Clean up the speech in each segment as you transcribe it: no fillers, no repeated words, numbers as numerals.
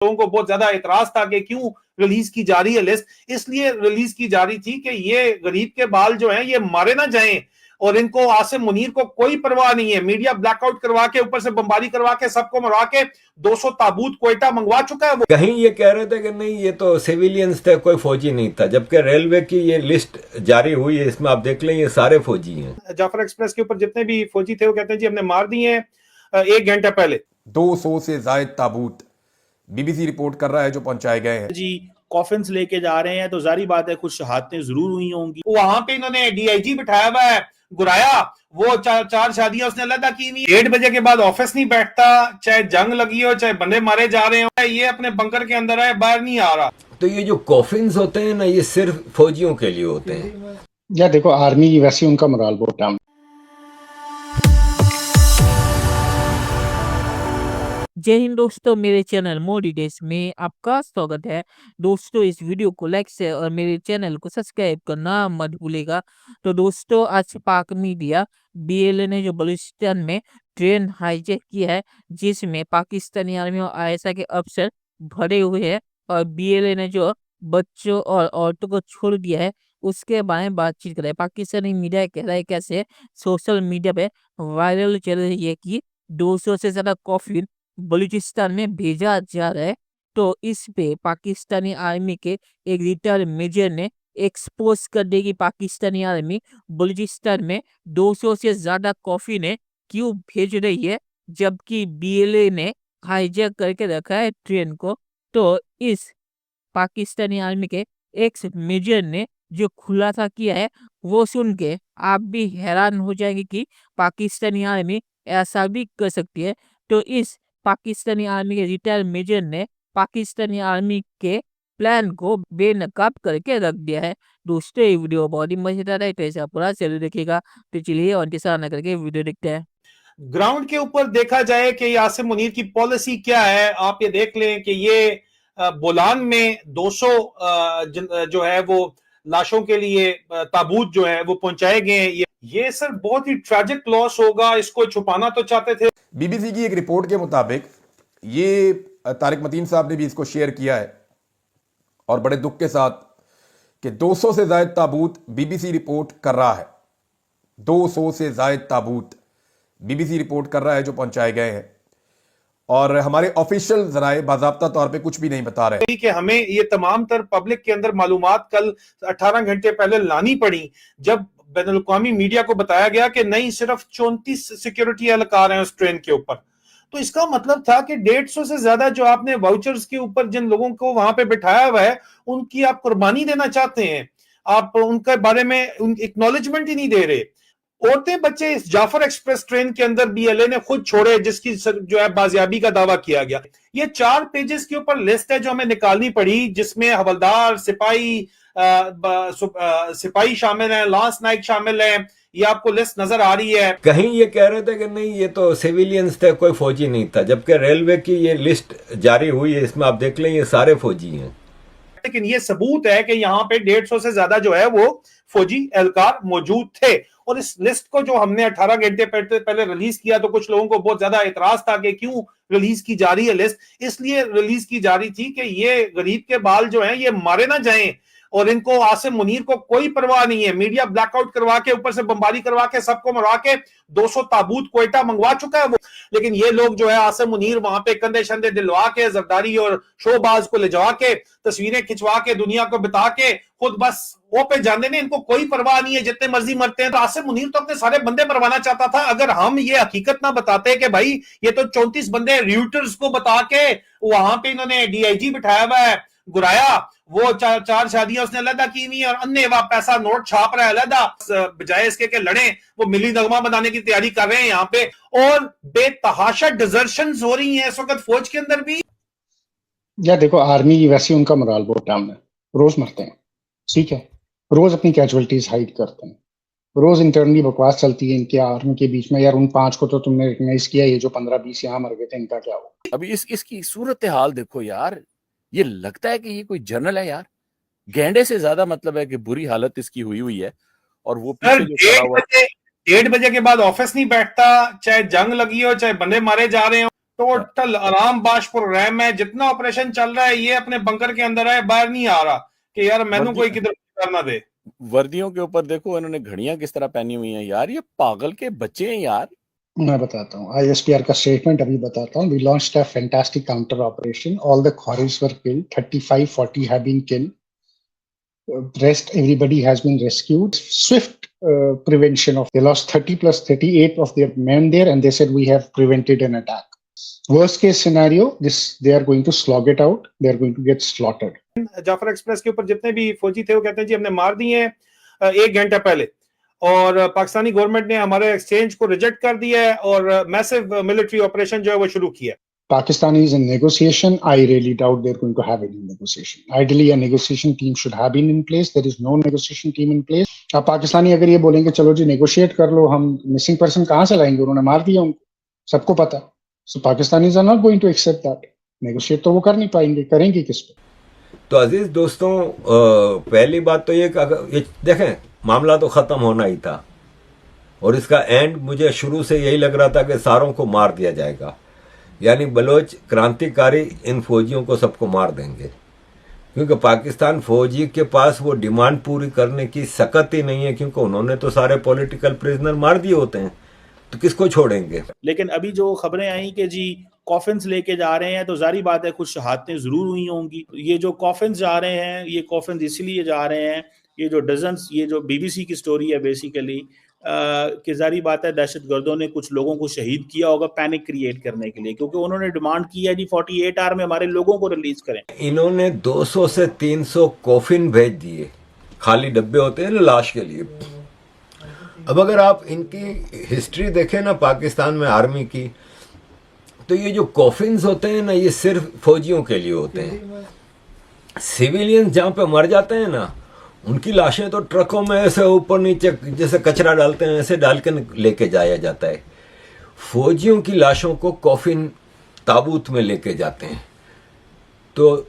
लोगों को बहुत ज्यादा इतराज था कि क्यों रिलीज की जा रही है लिस्ट, इसलिए रिलीज की जा रही थी कि ये गरीब के बाल जो हैं ये मारे ना जाएं और इनको आसिम मुनीर को कोई परवाह नहीं है। मीडिया ब्लैकआउट करवा के ऊपर से बमबारी करवा के सबको मरवा के 200 ताबूत कोयटा मंगवा चुका है वो। कहीं ये कह रहे थे कि नहीं ये तो सिविलियंस थे, कोई फौजी नहीं था, जबकि रेलवे की ये लिस्ट जारी हुई है, इसमें आप देख लें ये सारे फौजी हैं। जाफर एक्सप्रेस के ऊपर जितने भी फौजी थे वो कहते हैं जी हमने मार दिए हैं 1 घंटे पहले। 200 से जायद ताबूत बीबीसी रिपोर्ट कर रहा है जो पहुंचाए गए हैं जी कॉफिन्स लेके जा रहे हैं तो जारी बात है कुछ शहादतें जरूर हुई होंगी। वहां पे इन्होंने डीआईजी बिठाया हुआ है गुराया, वो चार शादियां उसने अलग की हुई। 1:30 के बाद ऑफिस नहीं बैठता, चाहे जंग लगी हो चाहे बंदे मारे जा रहे हो, ये अपने बंकर के अंदर है, बाहर नहीं आ रहा। तो ये जो कॉफिन्स होते हैं ना ये सिर्फ फौजियों के लिए होते हैं। या देखो आर्मी की वैसे उनका मोराल बहुत डाउन। जय हिंद दोस्तों, मेरे चैनल मोर डिटेल्स में आपका स्वागत है। दोस्तों इस वीडियो को लाइक से और मेरे चैनल को सब्सक्राइब करना मत भूलिएगा। तो दोस्तों आज पाक मीडिया बीएलए ने जो बलूचिस्तान में ट्रेन हाईजैक किया है जिसमें पाकिस्तानी आर्मी और आईएसआई के अफसर भरे हुए हैं और बीएलए ने जो बच्चों और औरतों को छोड़ दिया है उसके बारे में बातचीत कर रहे हैं। पाकिस्तानी मीडिया कह रहा है कैसे सोशल मीडिया पे वायरल चल रही है कि 200 से ज्यादा कॉफिन बलूचिस्तान में भेजा जा रहा है। तो इस पे पाकिस्तानी आर्मी के एक रिटायर्ड मेजर ने एक्सपोज कर दी कि पाकिस्तानी आर्मी बलूचिस्तान में 200 से ज्यादा कॉफी ने क्यों भेज रही है जबकि बीएलए ने हाईजैक करके रखा है ट्रेन को। तो इस पाकिस्तानी आर्मी के एक्स मेजर ने जो खुलासा किया है वो सुन के आप भी हैरान हो जाएंगे कि पाकिस्तानी आर्मी ऐसा भी कर सकती है। तो इस पाकिस्तानी आर्मी के रिटायर्ड मेजर ने पाकिस्तानी आर्मी के प्लान को बेनकाब करके रख दिया है। दोस्तों ये वीडियो बहुत ही मजेदार है, तो ऐसा पूरा जरूर देखिएगा। तो चलिए और इंतजार न करके वीडियो देखते हैं। ग्राउंड के ऊपर देखा जाए कि आसिम मुनीर की पॉलिसी क्या है, आप ये देख लें कि ये बोलान में 200 जो है वो लाशों के लिए ताबूत जो है वो पहुंचाए गए हैं। ये सर बहुत ही ट्रैजिक लॉस होगा, इसको छुपाना तो चाहते थे। बीबीसी की एक रिपोर्ट के मुताबिक ये तारिक मतीन साहब ने भी इसको शेयर किया है और बड़े दुख के साथ कि 200 से जायद ताबूत बीबीसी रिपोर्ट कर रहा है। 200 से जायद ताबूत बीबीसी रिपोर्ट कर रहा है जो पहुंचाए गए हैं और हमारे ऑफिशियल जराए बाज़ाब्ता तौर पे कुछ भी नहीं बता रहे कि हमें ये तमाम तर पब्लिक के अंदर मालूमात कल 18 घंटे पहले लानी पड़ी जब बैनुल-अक़वामी मीडिया को बताया गया कि नहीं सिर्फ 34 सिक्योरिटी एहलकार हैं उस ट्रेन के ऊपर। तो इसका मतलब था कि 150 से ज्यादा जो आपने वाउचर्स के ऊपर जिन लोगों को वहां पे बिठाया हुआ है उनकी आप कुर्बानी देना चाहते हैं, आप उनके बारे में एक्नॉलेजमेंट ही नहीं दे रहे। औरतें बच्चे इस जाफर एक्सप्रेस ट्रेन के अंदर बीएलए ने खुद छोड़े जिसकी जो है बाजियाबी का दावा किया गया। ये 4 पेजेस के ऊपर लिस्ट है जो हमें निकालनी पड़ी जिसमें हवलदार सिपाही शामिल है, लांस नाइक शामिल है। ये आपको लिस्ट नजर आ रही है। कहीं ये कह रहे थे कि नहीं ये तो सिविलियंस थे, कोई फौजी नहीं था, जबकि रेलवे की ये लिस्ट जारी हुई है, इसमें आप देख लें ये सारे फौजी हैं। लेकिन ये सबूत है कि यहाँ पे 150 से ज्यादा जो है वो फौजी एहलकार मौजूद थे। और इस लिस्ट को जो हमने 18 घंटे पहले रिलीज किया तो कुछ लोगों को बहुत ज्यादा इतराज था कि क्यों रिलीज की जा रही है लिस्ट, इसलिए रिलीज की जा रही थी कि ये गरीब के बाल जो हैं ये मारे ना जाएं और इनको आसिम मुनीर को कोई परवाह नहीं है। मीडिया ब्लैकआउट करवा के ऊपर से बमबारी करवा के सबको मरवा के 200 ताबूत कोयटा मंगवा चुका है वो। लेकिन ये लोग जो है आसिम मुनीर वहां पे कंधे शंधे दिलवा के जरदारी और शोबाज को ले जावा के तस्वीरें खिंचवा के दुनिया को बता के खुद बस वो पे जाने ने, इनको कोई परवाह नहीं है, जितने मर्जी मरते हैं। तो आसिम मुनीर तो अपने सारे बंदे मरवाना चाहता था। अगर हम ये हकीकत ना बताते कि भाई ये तो 34 बंदे रियूटर्स को बता के वहां पे इन्होंने डीआईजी बिठाया हुआ है गुराया, वो चार शादियां उसने अलग की हुई और अन्य पैसा नोट छाप रहा है अलग, बजाय इसके के लड़े वो मिली नगमा बनाने की तैयारी कर रहे हैं यहाँ पे। और बेतहाशा डिजर्शंस हो रही हैं इस वक्त फौज के अंदर भी। या देखो आर्मी की वैसे उनका मोराल बहुत डाउन है, रोज मरते हैं, ठीक है, रोज अपनी कैजुअलिटीज हाइड करते हैं, रोज इंटरनली बकवास चलती है इनके आर्मी के बीच में। यार उन 5 को तो तुमने रिकग्नाइज किया, ये जो 15-20 यहाँ मर गए थे इनका क्या हो। अभी इसकी सूरत हाल देखो यार, ये लगता है कि ये कोई जनरल है यार। गैंडे से ज्यादा मतलब है कि बुरी हालत इसकी हुई है और वो पीछे जो खड़ा हुआ 1:30 के बाद ऑफिस नहीं बैठता, चाहे जंग लगी हो चाहे बंदे मारे जा रहे हो। टोटल आराम बाशपुर है, जितना ऑपरेशन चल रहा है ये अपने बंकर के अंदर है, बाहर नहीं आ रहा कि यार मैनू कोई किधर करना दे। वर्दियों के ऊपर देखो इन्होंने घड़ियां किस तरह पहनी हुई हैं यार, ये पागल के बच्चे हैं यार। मैं बताता हूँ ISPR का स्टेटमेंट अभी बताता हूँ. We launched a fantastic counter operation. All the Khwaris were killed. 35-40 have been killed. Rest everybody has been rescued. Swift prevention of. They lost 30 plus 38 of their men there, and they said we have prevented an attack. Worst case scenario, they are going to slog it out. They are going to get slaughtered. Jaffar express के ऊपर जितने भी फौजी थे वो कहते हैं जी हमने मार दिए हैं 1 घंटा पहले, और पाकिस्तानी गवर्नमेंट ने हमारे एक्सचेंज को रिजेक्ट कर दिया है और मैसिव मिलिट्री ऑपरेशन जो है वो शुरू किया है। Pakistanis in negotiation, I really doubt they're going to have any negotiation. Ideally, a negotiation team should have been in place. There is no negotiation team in place. अब पाकिस्तानी अगर ये बोलेंगे चलो जी नेगोशिएट कर लो, हम मिसिंग पर्सन कहाँ से लाएंगे, उन्होंने मार दिया उनको, सबको पता. So Pakistanis are not going to accept that. Negotiate तो वो कर नहीं पाएंगे, करेंगे किस पे? तो अजीज दोस्तों, पहली बात तो ये देखें, मामला तो खत्म होना ही था और इसका एंड मुझे शुरू से यही लग रहा था कि सारों को मार दिया जाएगा, यानी बलोच क्रांतिकारी इन फौजियों को सबको मार देंगे, क्योंकि पाकिस्तान फौजी के पास वो डिमांड पूरी करने की सकत ही नहीं है, क्योंकि उन्होंने तो सारे पॉलिटिकल प्रिजनर मार दिए होते हैं, तो किसको छोड़ेंगे। लेकिन अभी जो खबरें आई कि जी कॉफिन्स लेके जा रहे हैं, तो जारी बात है कुछ शहादतें जरूर हुई होंगी। ये जो कॉफिन्स जा रहे हैं, ये कॉफिन्स इसलिए जा रहे हैं, ये जो डजन्स, ये जो BBC की स्टोरी है बेसिकली कि जारी बात है दहशतगर्दों ने कुछ लोगों को शहीद किया होगा पैनिक क्रिएट करने के लिए, क्योंकि उन्होंने डिमांड की है जी 48 आवर में हमारे लोगों को रिलीज करें। इन्होंने 200 से 300 कॉफिन भेज दिए, खाली डब्बे होते हैं ना लाश के लिए। अब अगर आप इनकी हिस्ट्री देखें ना पाकिस्तान में आर्मी की, तो ये जो कॉफिन्स होते हैं ना, ये सिर्फ फौजियों के लिए होते हैं। सिविलियंस जहाँ पे मर जाते हैं ना, उनकी लाशें तो ट्रकों में ऐसे ऊपर नीचे जैसे कचरा डालते हैं ऐसे डाल के लेके जाया जाता है। फौजियों की लाशों को कॉफिन ताबूत में लेके जाते हैं। तो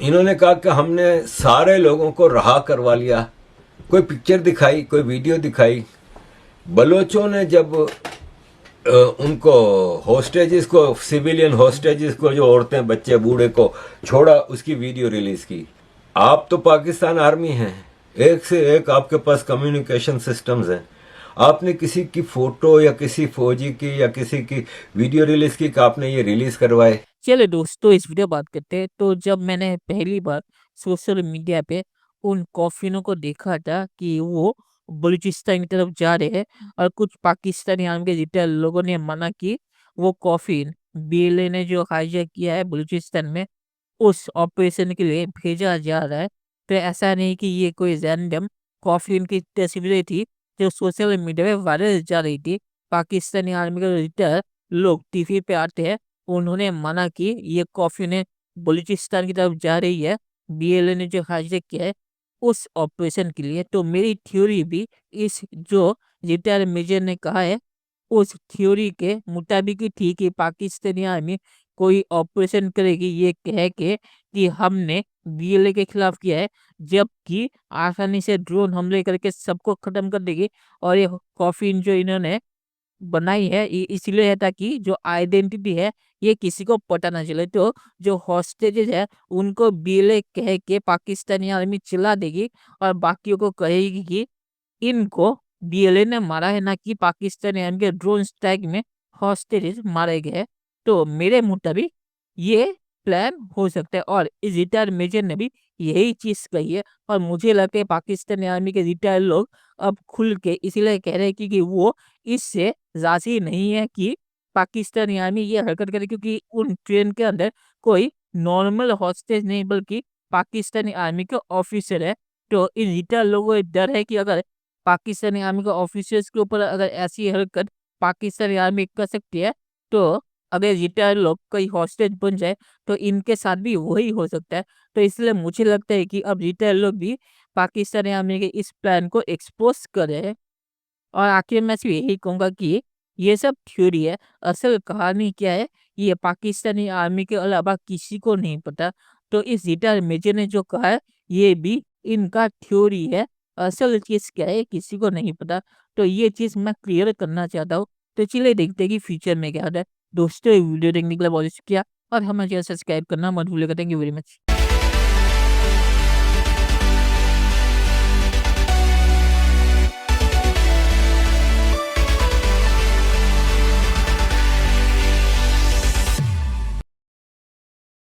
इन्होंने कहा कि हमने सारे लोगों को रहा करवा लिया, कोई पिक्चर दिखाई, कोई वीडियो दिखाई। बलोचों ने जब उनको हॉस्टेजेस को, सिविलियन हॉस्टेजेस को, जो औरतें बच्चे बूढ़े को छोड़ा, उसकी वीडियो रिलीज की। आप तो पाकिस्तान आर्मी हैं, एक से एक आपके पास कम्युनिकेशन सिस्टम्स हैं, आपने किसी की फोटो या किसी फौजी की या किसी की वीडियो रिलीज की कि आपने ये रिलीज करवाए? चलिए दोस्तों, इस वीडियो बात करते हैं। तो जब मैंने पहली बार सोशल मीडिया पे उन कॉफिनों को देखा था कि वो बलूचिस्तान की तरफ जा रहे हैं, और कुछ पाकिस्तानी आर्मी के रिटेल लोगों ने मना कि वो कॉफिन BLA ने जो हाईजैक किया है बलूचिस्तान में, उस ऑपरेशन के लिए भेजा जा रहा है। तो ऐसा नहीं कि ये कोई रैंडम कॉफिन की तस्वीरें थी जो सोशल मीडिया पे वायरल जा रही थी। पाकिस्तानी आर्मी के रिटेल लोग टीवी पे आते हैं, उन्होंने माना कि ये कॉफिन बलूचिस्तान की तरफ जा रही है, BLA ने जो हाईजैक किया है उस ऑपरेशन के लिए। तो मेरी थ्योरी भी इस जो रिटायर मेजर ने कहा है उस थ्योरी के मुताबिक ही थी कि पाकिस्तानी आर्मी कोई ऑपरेशन करेगी ये कह के कि हमने BLA के खिलाफ किया है, जबकि आसानी से ड्रोन हमले करके सबको खत्म कर देगी। और ये कॉफिन जो इन्होंने बनाई है इसलिए है ताकि जो आइडेंटिटी है ये किसी को पता ना चले। तो जो हॉस्टेजेस है उनको BLA कह के पाकिस्तानी आर्मी चिल्ला देगी और बाकियों को कहेगी कि इनको BLA ने मारा है, ना कि पाकिस्तानी आर्मी के ड्रोन स्ट्राइक में हॉस्टेजेस मारे गए हैं। तो मेरे मुताबिक ये प्लान हो सकता है, और इस रिटायर मेजर ने भी यही चीज कही है। और मुझे लगता है पाकिस्तानी आर्मी के रिटायर लोग अब खुल के इसलिए कह रहे हैं कि वो इससे राजी नहीं है कि पाकिस्तानी आर्मी ये हरकत करे, क्योंकि उन ट्रेन के अंदर कोई नॉर्मल हॉस्टेज नहीं बल्कि पाकिस्तानी आर्मी के ऑफिसर है। तो इन रिटायर लोगों को डर है कि अगर पाकिस्तानी आर्मी के ऑफिसर्स के ऊपर अगर ऐसी हरकत पाकिस्तानी आर्मी कर सकती है, तो अगर रिटायर लोग कोई हॉस्टेज बन जाए तो इनके साथ भी वही हो सकता है। तो इसलिए मुझे लगता है कि अब रिटायर लोग भी पाकिस्तानी आर्मी के इस प्लान को एक्सपोज कर रहे हैं। और आखिर में सिर्फ यही कहूँगा कि ये सब थ्योरी है, असल कहानी क्या है ये पाकिस्तानी आर्मी के अलावा किसी को नहीं पता। तो इस रिटायर मेजर ने जो कहा है ये भी इनका थ्योरी है, असल चीज क्या है किसी को नहीं पता। तो ये चीज मैं क्लियर करना चाहता हूँ। तो चलिए देखते हैं कि फ्यूचर में क्या होता है। दोस्तों ये वीडियो देखने के लिए बहुत शुक्रिया और हमारे चैनल सब्सक्राइब करना मत भूलिएगा। Thank you very much.